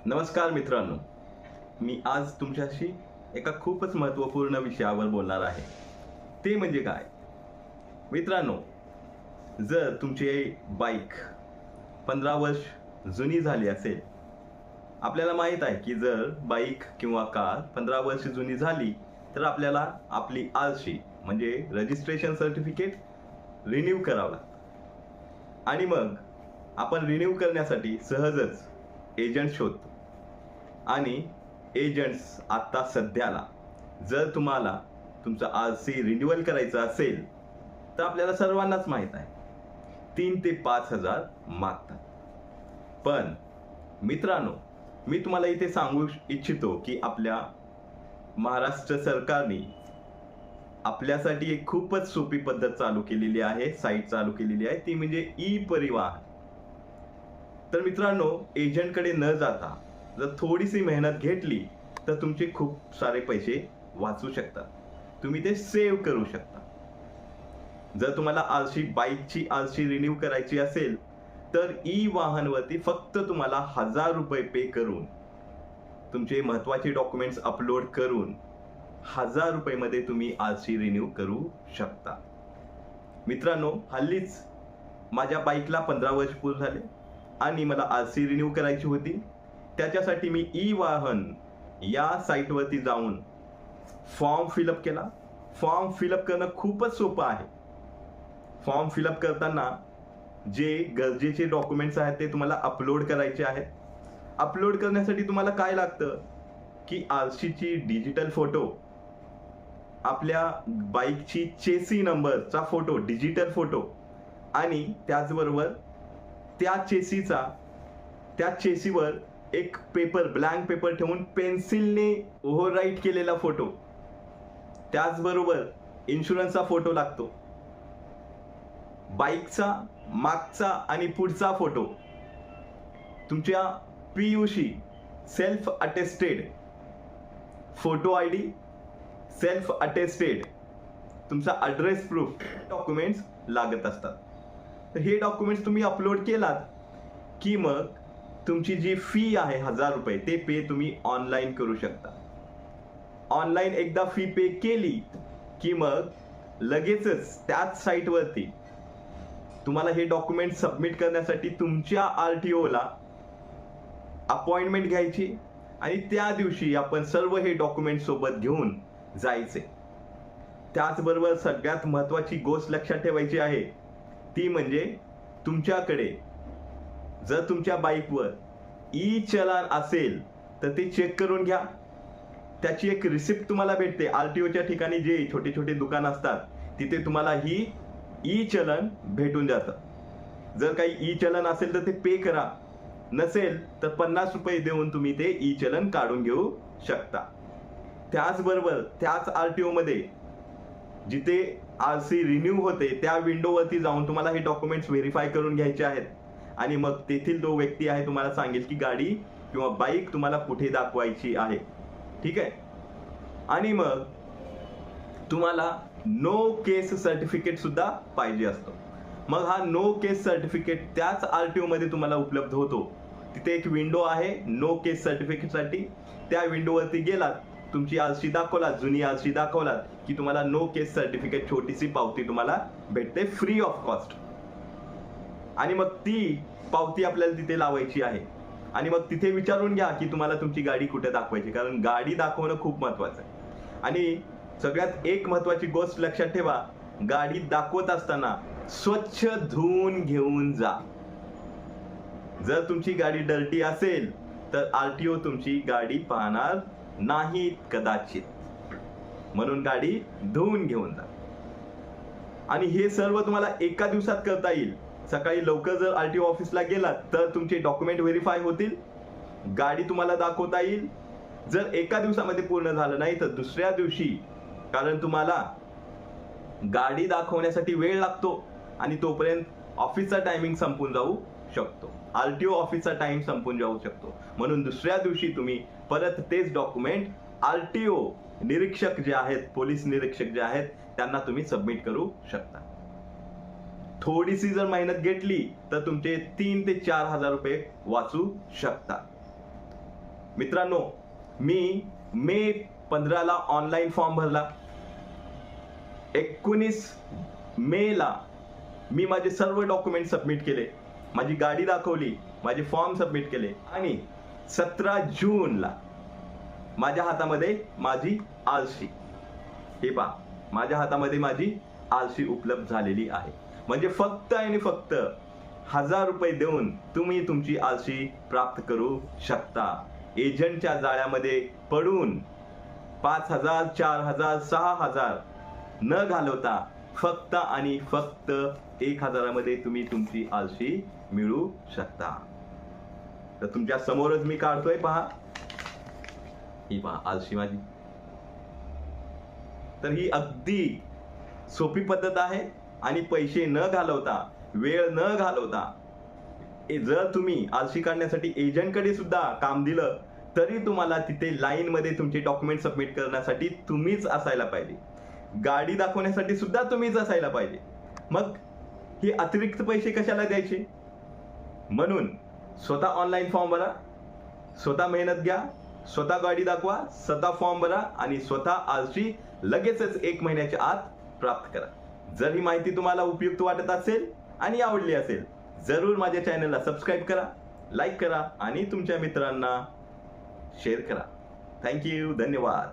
नमस्कार मित्रांनो, मी आज तुमच्याशी एका खूपच महत्त्वपूर्ण विषयावर बोलणार आहे. ते म्हणजे काय मित्रांनो, जर तुमची बाईक 15 वर्ष जुनी झाली असेल, आपल्याला माहीत आहे की जर बाईक किंवा कार 15 वर्ष जुनी झाली तर आपल्याला आपली आरशी म्हणजे रजिस्ट्रेशन सर्टिफिकेट रिन्यू करावं लागतं. आणि मग आपण रिन्यू करण्यासाठी सहजच एजंट शोधतो. आणि एजंट्स आत्ता सध्याला जर तुम्हाला तुमचं आरसी रिन्युअल करायचं असेल तर आपल्याला सर्वांनाच माहीत आहे 3 ते 5,000 मागतात. पण मित्रांनो, मी तुम्हाला इथे सांगू इच्छितो की आपल्या महाराष्ट्र सरकारने आपल्यासाठी एक खूपच सोपी पद्धत चालू केलेली आहे, साईट चालू केलेली आहे, ती म्हणजे ई परिवहन. तर मित्रांनो, एजंटकडे न जाता जर थोडीशी मेहनत घेतली तर तुमचे खूप सारे पैसे वाचू शकतात. तुम्ही ते सेव्ह करू शकता. जर तुम्हाला बाईकची आरसी रिन्यू करायची असेल तर ई वाहनवरती फक्त तुम्हाला 1,000 रुपये पे करून तुमचे महत्त्वाचे डॉक्युमेंट्स अपलोड करून 1,000 रुपयेमध्ये तुम्ही आरसी रिन्यू करू शकता. मित्रांनो, हल्लीच माझ्या बाईकला 15 वर्ष पूर्ण झाले आणि मला आरसी रिन्यू करायची होती. त्याच्यासाठी मी ई वाहन या साईटवरती जाऊन फॉर्म फिलअप केला. फॉर्म फिलअप करणं खूपच सोपं आहे. फॉर्म फिलअप करताना जे गरजेचे डॉक्युमेंट्स आहेत ते तुम्हाला अपलोड करायचे आहेत. अपलोड करण्यासाठी तुम्हाला काय लागतं की आरसीची डिजिटल फोटो, आपल्या बाईकची चेसी नंबरचा फोटो, डिजिटल फोटो, आणि त्याचबरोबर त्या चेसीवर एक पेपर, ब्लँक पेपर ठेवून पेन्सिलने ओव्हरराईट केलेला फोटो, त्याचबरोबर इन्शुरन्सचा फोटो लागतो, बाईकचा मागचा आणि पुढचा फोटो, तुमच्या PUC self attested photo ID, self attested तुमचा ॲड्रेस प्रूफ डॉक्युमेंट्स लागत असतात. तर हे डॉक्युमेंट्स तुम्ही अपलोड केलात की मग तुमची जी फी आहे 1,000 रुपये ते पे तुम्ही ऑनलाईन करू शकता. ऑनलाईन एकदा फी पे केली की मग लगेचच त्याच साईटवरती तुम्हाला हे डॉक्युमेंट सबमिट करण्यासाठी तुमच्या आरटीओला अपॉइंटमेंट घ्यायची आणि त्या दिवशी आपण सर्व हे डॉक्युमेंट सोबत घेऊन जायचे. त्याचबरोबर सगळ्यात महत्त्वाची गोष्ट लक्षात ठेवायची आहे ती म्हणजे तुमच्याकडे जर तुमच्या बाईकवर ई चलान असेल तर ते चेक करून घ्या. त्याची एक रिसिप्ट तुम्हाला भेटते. आरटीओच्या ठिकाणी जे छोटे छोटे दुकान असतात तिथे तुम्हाला ही ई चलन भेटून जातं. जर काही ई चलन असेल तर ते पे करा, नसेल तर 50 रुपये देऊन तुम्ही ते ई चलन काढून घेऊ शकता. त्याचबरोबर त्याच आरटीओ मध्ये जिथे आरसी रिन्यू होते त्या विंडोवरती जाऊन तुम्हाला हे डॉक्युमेंट्स व्हेरीफाय करून घ्यायचे आहेत. आणि मग तेथील तो व्यक्ती आहे तुम्हाला सांगेल की गाडी किंवा बाईक तुम्हाला कुठे दाखवायची आहे. ठीक आहे. आणि मग तुम्हाला नो केस सर्टिफिकेट सुद्धा पाहिजे असतो. मग हा नो केस सर्टिफिकेट त्याच आरटीओ मध्ये तुम्हाला उपलब्ध होतो. तिथे एक विंडो आहे नो केस सर्टिफिकेटसाठी. त्या विंडोवरती गेलात, तुमची आरसी दाखवलात, जुनी आरसी दाखवलात की तुम्हाला नो केस सर्टिफिकेट छोटीशी पावती तुम्हाला भेटते फ्री ऑफ कॉस्ट. आणि मग ती पावती आपल्याला तिथे लावायची आहे. आणि मग तिथे विचारून घ्या की तुम्हाला तुमची गाडी कुठे दाखवायची, कारण गाडी दाखवणं खूप महत्वाचं आहे. आणि सगळ्यात एक महत्वाची गोष्ट लक्षात ठेवा, गाडी दाखवत असताना स्वच्छ धुवून घेऊन जा. जर तुमची गाडी डर्टी असेल तर आरटीओ तुमची गाडी पाहणार नाही कदाचित. म्हणून गाडी धुवून घेऊन जा. आणि हे सर्व तुम्हाला एका दिवसात करता येईल. सकाळी लवकर जर आरटीओ ऑफिसला गेलात तर तुमचे डॉक्युमेंट व्हेरीफाय होतील, गाडी तुम्हाला दाखवता येईल. जर एका दिवसामध्ये पूर्ण झालं नाही तर दुसऱ्या दिवशी, कारण तुम्हाला गाडी दाखवण्यासाठी वेळ लागतो आणि तोपर्यंत ऑफिसचा टायमिंग संपून जाऊ शकतो, आरटीओ ऑफिसचा टाइम संपून जाऊ शकतो. म्हणून दुसऱ्या दिवशी तुम्ही परत तेच डॉक्युमेंट आरटीओ निरीक्षक जे आहेत, पोलीस निरीक्षक जे आहेत, त्यांना तुम्ही सबमिट करू शकता. थोडीशी जर मेहनत घेतली तर तुमचे 3 ते 4,000 रुपये वाचू शकतात. मित्रांनो, मी मे 15 ऑनलाईन फॉर्म भरला. 19 मेला मी माझे सर्व डॉक्युमेंट सबमिट केले, माझी गाडी दाखवली, माझे फॉर्म सबमिट केले आणि 17 जूनला माझ्या हातामध्ये माझी आरशी, हे पहा, माझ्या हातामध्ये माझी आरशी उपलब्ध झालेली आहे. म्हणजे फक्त आणि फक्त 1000 रुपये देऊन तुम्ही तुमची आरशी प्राप्त करू शकता. एजंटच्या जाळ्यामध्ये पडून 5000, 4000, 6000 न घालवता फक्त आणि फक्त 1000 मध्ये तुम्ही तुमची आरशी मिळवू शकता. तर तुमच्या समोरच मी काढतोय, पहा, ही पहा आरशी माझी. तर ही अगदी सोपी पद्धत आहे आणि पैसे न घालवता, वेळ न घालवता, जर तुम्ही आरशी काढण्यासाठी एजंटकडे सुद्धा काम दिलं तरी तुम्हाला तिथे लाईन मध्ये तुमचे डॉक्युमेंट सबमिट करण्यासाठी तुम्हीच असायला पाहिजे, गाडी दाखवण्यासाठी सुद्धा तुम्हीच असायला पाहिजे. मग हे अतिरिक्त पैसे कशाला द्यायचे? म्हणून स्वतः ऑनलाईन फॉर्म भरा, स्वतः मेहनत घ्या, स्वतः गाडी दाखवा, स्वतः फॉर्म भरा आणि स्वतः आरशी लगेचच 1 महिन्याच्या आत प्राप्त करा. जर ही माहिती तुम्हाला उपयुक्त वाटत असेल आणि आवडली असेल, जरूर माझ्या चॅनलला सबस्क्राईब करा, लाईक करा आणि तुमच्या मित्रांना शेअर करा. थँक्यू, धन्यवाद.